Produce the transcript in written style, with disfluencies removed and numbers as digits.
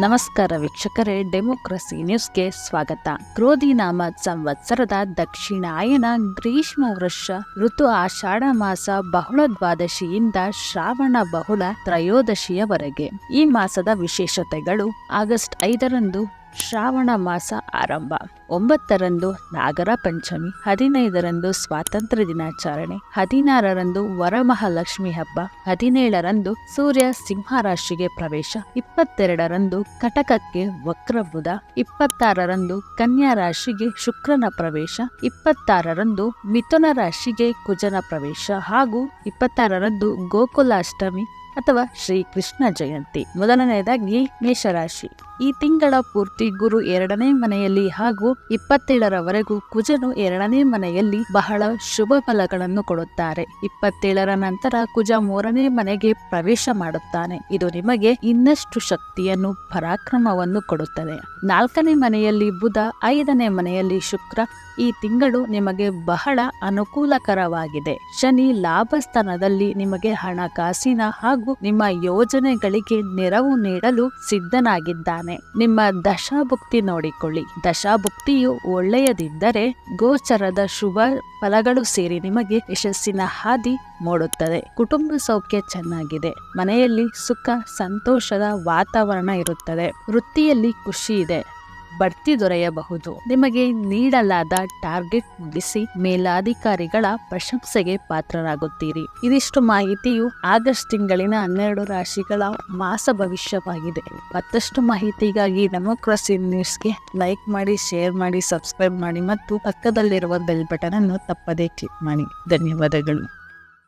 ನಮಸ್ಕಾರ ವೀಕ್ಷಕರೇ, ಡೆಮೋಕ್ರಸಿ ನ್ಯೂಸ್ಗೆ ಸ್ವಾಗತ. ಕ್ರೋಧಿ ನಾಮ ಸಂವತ್ಸರದ ದಕ್ಷಿಣಾಯನ ಗ್ರೀಷ್ಮ ವರ್ಷ ಋತು ಆಷಾಢ ಮಾಸ ಬಹುಳ ದ್ವಾದಶಿಯಿಂದ ಶ್ರಾವಣ ಬಹುಳ ತ್ರಯೋದಶಿಯವರೆಗೆ. ಈ ಮಾಸದ ವಿಶೇಷತೆಗಳು: ಆಗಸ್ಟ್ 5ರಂದು ಶ್ರಾವಣ ಮಾಸ ಆರಂಭ, 9ರಂದು ನಾಗರ ಪಂಚಮಿ, 15ರಂದು ಸ್ವಾತಂತ್ರ್ಯ ದಿನಾಚರಣೆ, 16ರಂದು ವರಮಹಾಲಕ್ಷ್ಮಿ ಹಬ್ಬ, 17ರಂದು ಸೂರ್ಯ ಸಿಂಹರಾಶಿಗೆ ಪ್ರವೇಶ, 22ರಂದು ಕಟಕಕ್ಕೆ ವಕ್ರಬುಧ, 26ರಂದು ಕನ್ಯಾ ರಾಶಿಗೆ ಶುಕ್ರನ ಪ್ರವೇಶ, 26ರಂದು ಮಿಥುನ ರಾಶಿಗೆ ಕುಜನ ಪ್ರವೇಶ ಹಾಗೂ 26ರಂದು ಗೋಕುಲಾಷ್ಟಮಿ ಅಥವಾ ಶ್ರೀಕೃಷ್ಣ ಜಯಂತಿ. ಮೊದಲನೆಯದಾಗಿ ಮೇಷರಾಶಿ. ಈ ತಿಂಗಳ ಪೂರ್ತಿ ಗುರು 2ನೇ ಮನೆಯಲ್ಲಿ ಹಾಗೂ 27ರವರೆಗೂ ಕುಜನು 2ನೇ ಮನೆಯಲ್ಲಿ ಬಹಳ ಶುಭ ಫಲಗಳನ್ನು ಕೊಡುತ್ತಾರೆ. 27ರ ನಂತರ ಕುಜ 3ನೇ ಮನೆಗೆ ಪ್ರವೇಶ ಮಾಡುತ್ತಾನೆ. ಇದು ನಿಮಗೆ ಇನ್ನಷ್ಟು ಶಕ್ತಿಯನ್ನು, ಪರಾಕ್ರಮವನ್ನು ಕೊಡುತ್ತದೆ. 4ನೇ ಮನೆಯಲ್ಲಿ ಬುಧ, 5ನೇ ಮನೆಯಲ್ಲಿ ಶುಕ್ರ. ಈ ತಿಂಗಳು ನಿಮಗೆ ಬಹಳ ಅನುಕೂಲಕರವಾಗಿದೆ. ಶನಿ ಲಾಭಸ್ಥಾನದಲ್ಲಿ ನಿಮಗೆ ಹಣಕಾಸಿನ ಹಾಗೂ ನಿಮ್ಮ ಯೋಜನೆಗಳಿಗೆ ನೆರವು ನೀಡಲು ಸಿದ್ಧನಾಗಿದ್ದಾನೆ. ನಿಮ್ಮ ದಶಾಭುಕ್ತಿ ನೋಡಿಕೊಳ್ಳಿ. ದಶಾಭುಕ್ತಿಯು ಒಳ್ಳೆಯದಿದ್ದರೆ ಗೋಚರದ ಶುಭ ಫಲಗಳು ಸೇರಿ ನಿಮಗೆ ಯಶಸ್ಸಿನ ಹಾದಿ ಮೂಡುತ್ತದೆ. ಕುಟುಂಬ ಸೌಖ್ಯ ಚೆನ್ನಾಗಿದೆ. ಮನೆಯಲ್ಲಿ ಸುಖ ಸಂತೋಷದ ವಾತಾವರಣ ಇರುತ್ತದೆ. ವೃತ್ತಿಯಲ್ಲಿ ಖುಷಿ ಇದೆ. ಬಡ್ತಿ ದೊರೆಯಬಹುದು. ನಿಮಗೆ ನೀಡಲಾದ ಟಾರ್ಗೆಟ್ ಮುಗಿಸಿ ಮೇಲಾಧಿಕಾರಿಗಳ ಪ್ರಶಂಸೆಗೆ ಪಾತ್ರರಾಗುತ್ತೀರಿ. ಇದಿಷ್ಟು ಮಾಹಿತಿಯು ಆಗಸ್ಟ್ ತಿಂಗಳಿನ 12 ರಾಶಿಗಳ ಮಾಸ ಭವಿಷ್ಯವಾಗಿದೆ. ಮತ್ತಷ್ಟು ಮಾಹಿತಿಗಾಗಿ ಡೆಮೋಕ್ರಸಿ ನ್ಯೂಸ್ಗೆ ಲೈಕ್ ಮಾಡಿ, ಶೇರ್ ಮಾಡಿ, ಸಬ್ಸ್ಕ್ರೈಬ್ ಮಾಡಿ ಮತ್ತು ಪಕ್ಕದಲ್ಲಿರುವ ಬೆಲ್ ಬಟನ್ ಅನ್ನು ತಪ್ಪದೇ ಕ್ಲಿಕ್ ಮಾಡಿ. ಧನ್ಯವಾದಗಳು.